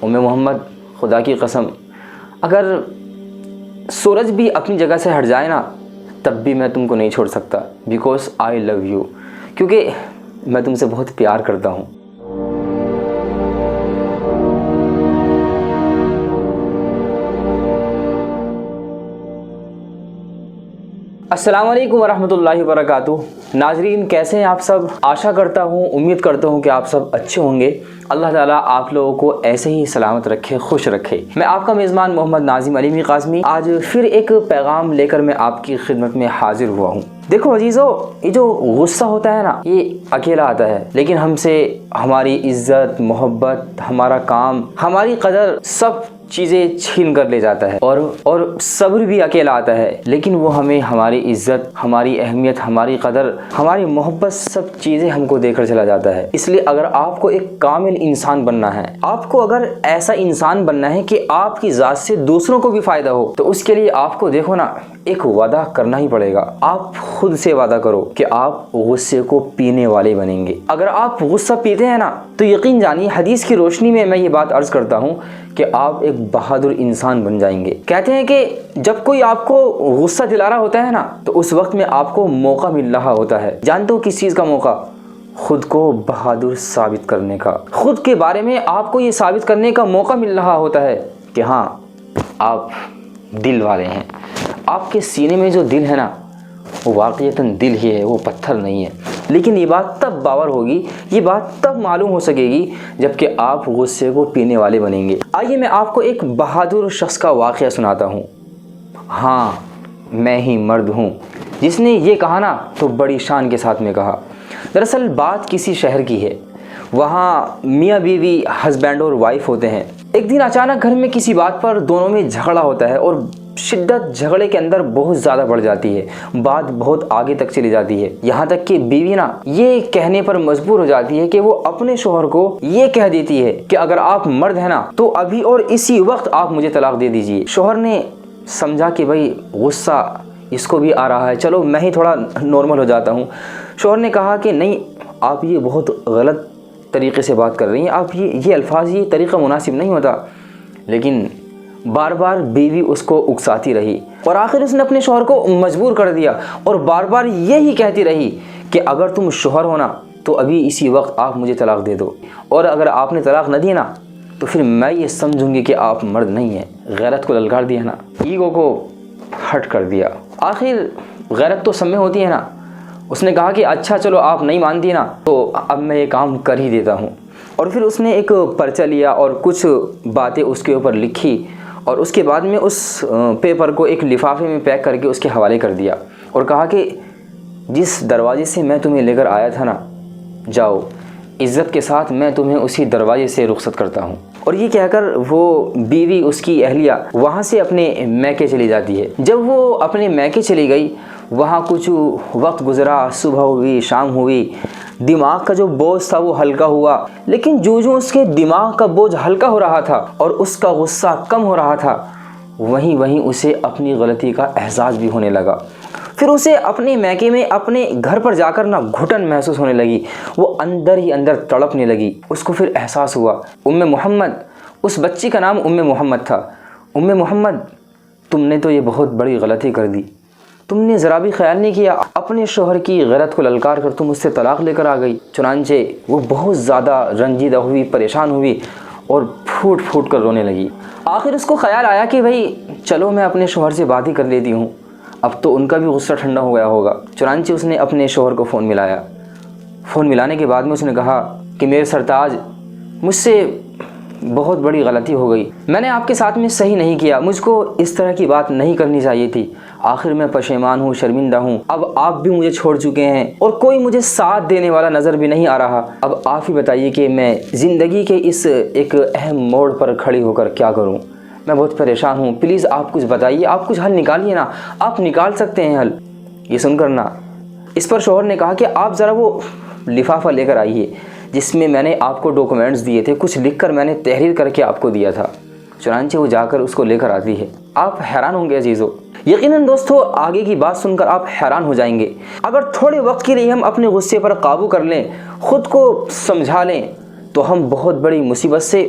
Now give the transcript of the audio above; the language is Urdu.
محمد خدا کی قسم اگر سورج بھی اپنی جگہ سے ہٹ جائے نا تب بھی میں تم کو نہیں چھوڑ سکتا، بیکاز آئی لو یو، کیونکہ میں تم سے بہت پیار کرتا ہوں۔ السلام علیکم ورحمۃ اللہ وبرکاتہ۔ ناظرین کیسے ہیں آپ سب؟ آشا کرتا ہوں، امید کرتا ہوں کہ آپ سب اچھے ہوں گے۔ اللہ تعالیٰ آپ لوگوں کو ایسے ہی سلامت رکھے، خوش رکھے۔ میں آپ کا میزبان محمد ناظم علیمی قاسمی آج پھر ایک پیغام لے کر میں آپ کی خدمت میں حاضر ہوا ہوں۔ دیکھو عزیزو، یہ جو غصہ ہوتا ہے نا یہ اکیلا آتا ہے، لیکن ہم سے ہماری عزت، محبت، ہمارا کام، ہماری قدر سب چیزیں چھین کر لے جاتا ہے، اور صبر بھی اکیلا آتا ہے، لیکن وہ ہمیں ہماری عزت، ہماری اہمیت، ہماری قدر، ہماری محبت سب چیزیں ہم کو دے کر چلا جاتا ہے۔ اس لیے اگر آپ کو ایک کامل انسان بننا ہے، آپ کو اگر ایسا انسان بننا ہے کہ آپ کی ذات سے دوسروں کو بھی فائدہ ہو، تو اس کے لیے آپ کو دیکھو نا ایک وعدہ کرنا ہی پڑے گا۔ آپ خود سے وعدہ کرو کہ آپ غصے کو پینے والے بنیں گے۔ اگر آپ غصہ پیتے ہیں نا تو یقین جانیے حدیث کی روشنی میں یہ بات عرض کرتا ہوں کہ آپ ایک بہادر انسان بن جائیں گے۔ کہتے ہیں کہ جب کوئی آپ کو غصہ دلا رہا ہوتا ہے نا تو اس وقت میں آپ کو موقع مل رہا ہوتا ہے۔ جانتے ہو کس چیز کا موقع؟ خود کو بہادر ثابت کرنے کا۔ خود کے بارے میں آپ کو یہ ثابت کرنے کا موقع مل رہا ہوتا ہے کہ ہاں آپ دل والے ہیں۔ آپ کے سینے میں جو دل ہے نا وہ واقعتاً دل ہی ہے، وہ پتھر نہیں ہے۔ لیکن یہ بات تب باور ہوگی، یہ بات تب معلوم ہو سکے گی جب کہ آپ غصے کو پینے والے بنیں گے۔ آئیے میں آپ کو ایک بہادر شخص کا واقعہ سناتا ہوں۔ ہاں میں ہی مرد ہوں، جس نے یہ کہا نا تو بڑی شان کے ساتھ میں کہا۔ دراصل بات کسی شہر کی ہے، وہاں میاں بیوی ہسبینڈ اور وائف ہوتے ہیں۔ ایک دن اچانک گھر میں کسی بات پر دونوں میں جھگڑا ہوتا ہے اور شدت جھگڑے کے اندر بہت زیادہ بڑھ جاتی ہے، بات بہت آگے تک چلی جاتی ہے، یہاں تک کہ بیوی نا یہ کہنے پر مجبور ہو جاتی ہے کہ وہ اپنے شوہر کو یہ کہہ دیتی ہے کہ اگر آپ مرد ہیں نا تو ابھی اور اسی وقت آپ مجھے طلاق دے دیجئے۔ شوہر نے سمجھا کہ بھائی غصہ اس کو بھی آ رہا ہے، چلو میں ہی تھوڑا نارمل ہو جاتا ہوں۔ شوہر نے کہا کہ نہیں، آپ یہ بہت غلط طریقے سے بات کر رہی ہیں، آپ یہ الفاظ، یہ طریقہ مناسب نہیں ہوتا۔ لیکن بار بار بیوی اس کو اکساتی رہی اور آخر اس نے اپنے شوہر کو مجبور کر دیا اور بار بار یہی کہتی رہی کہ اگر تم شوہر ہو نا تو ابھی اسی وقت آپ مجھے طلاق دے دو، اور اگر آپ نے طلاق نہ دی نا تو پھر میں یہ سمجھوں گی کہ آپ مرد نہیں ہیں۔ غیرت کو للکار دیا نا، ایگو کو ہٹ کر دیا۔ آخر غیرت تو سب میں ہوتی ہے نا، اس نے کہا کہ اچھا چلو آپ نہیں مانتی نا تو اب میں یہ کام کر ہی دیتا ہوں۔ اور پھر اس نے ایک پرچہ لیا اور کچھ باتیں اس کے اوپر لکھی اور اس کے بعد میں اس پیپر کو ایک لفافے میں پیک کر کے اس کے حوالے کر دیا اور کہا کہ جس دروازے سے میں تمہیں لے کر آیا تھا نا، جاؤ، عزت کے ساتھ میں تمہیں اسی دروازے سے رخصت کرتا ہوں۔ اور یہ کہہ کر وہ بیوی، اس کی اہلیہ، وہاں سے اپنے میکے چلی جاتی ہے۔ جب وہ اپنے میکے چلی گئی، وہاں کچھ وقت گزرا، صبح ہوئی، شام ہوئی، دماغ کا جو بوجھ تھا وہ ہلکا ہوا، لیکن جو اس کے دماغ کا بوجھ ہلکا ہو رہا تھا اور اس کا غصہ کم ہو رہا تھا، وہیں اسے اپنی غلطی کا احساس بھی ہونے لگا۔ پھر اسے اپنے میکے میں، اپنے گھر پر جا کر نا گھٹن محسوس ہونے لگی، وہ اندر ہی اندر تڑپنے لگی۔ اس کو پھر احساس ہوا، محمد، اس بچی کا نام محمد تھا، محمد تم نے تو یہ بہت بڑی غلطی کر دی، تم نے ذرا بھی خیال نہیں کیا، اپنے شوہر کی غیرت کو للکار کر تم اس سے طلاق لے کر آ گئی۔ چنانچہ وہ بہت زیادہ رنجیدہ ہوئی، پریشان ہوئی اور پھوٹ پھوٹ کر رونے لگی۔ آخر اس کو خیال آیا کہ بھائی چلو میں اپنے شوہر سے بات ہی کر لیتی ہوں، اب تو ان کا بھی غصہ ٹھنڈا ہو گیا ہوگا۔ چنانچہ اس نے اپنے شوہر کو فون ملایا۔ فون ملانے کے بعد میں اس نے کہا کہ میرے سرتاج، مجھ سے بہت بڑی غلطی ہو گئی، میں نے آپ کے ساتھ میں صحیح نہیں کیا، مجھ کو اس طرح کی بات نہیں کرنی چاہیے تھی، آخر میں پشیمان ہوں، شرمندہ ہوں، اب آپ بھی مجھے چھوڑ چکے ہیں اور کوئی مجھے ساتھ دینے والا نظر بھی نہیں آ رہا۔ اب آپ ہی بتائیے کہ میں زندگی کے اس ایک اہم موڑ پر کھڑی ہو کر کیا کروں، میں بہت پریشان ہوں، پلیز آپ کچھ بتائیے، آپ کچھ حل نکالیے نا، آپ نکال سکتے ہیں حل۔ یہ سن کر نا اس پر شوہر نے کہا کہ آپ ذرا وہ لفافہ لے کر آئیے جس میں میں نے آپ کو ڈاکومنٹس دیے تھے، کچھ لکھ کر میں نے تحریر کر کے آپ کو دیا تھا۔ چنانچہ وہ جا کر اس کو لے کر آتی ہے۔ آپ حیران ہوں گے عزیزو، یقیناً دوستو آگے کی بات سن کر آپ حیران ہو جائیں گے۔ اگر تھوڑے وقت کے لیے ہم اپنے غصے پر قابو کر لیں، خود کو سمجھا لیں، تو ہم بہت بڑی مصیبت سے